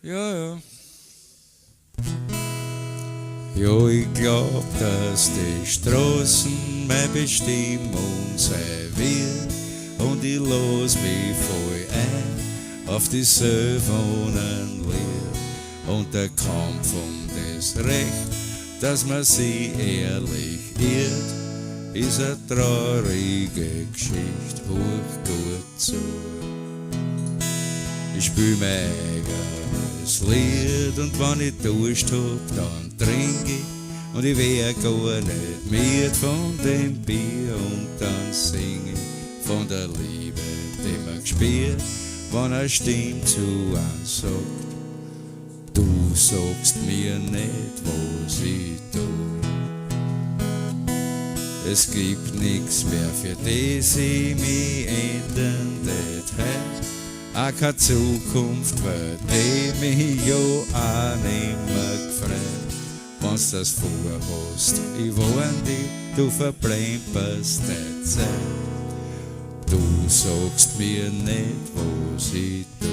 Ja, ja. Ja, ich glaub, dass die Straßen meine Bestimmung sein wird. Und ich los mich voll ein auf die Lied. Und der Kampf um das Recht, dass man sie ehrlich irrt, ist eine traurige Geschichte, hoch gut zu. Ich spül mein eigenes Lied und wenn ich Durst hab, dann trink ich und ich wär gar nicht müde von dem Bier und dann sing ich von der Liebe, die man gespürt, wenn eine Stimme zu einem sagt, du sagst mir nicht, was ich tu. Es gibt nix mehr, für das ich mich ändern det hat. Auch keine Zukunft, für die mich ja auch nimmer gefreut. Wenn's das vorhast, ich warn dich, du verplemperst die Zeit. Du sagst mir nicht, was ich tu.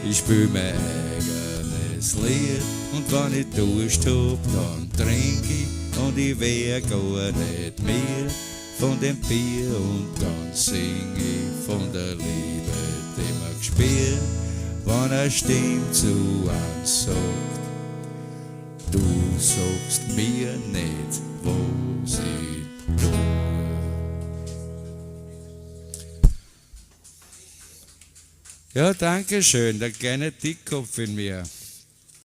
Ich spül mein eigenes Lied und wenn ich Durst hab, dann trink ich und ich wär gar nicht mehr von dem Bier und dann sing ich von der Liebe, die man gespürt, wenn eine Stimme zu uns sagt, du sagst mir nicht, was ich tu. Ja, danke schön, der kleine Dickkopf in mir.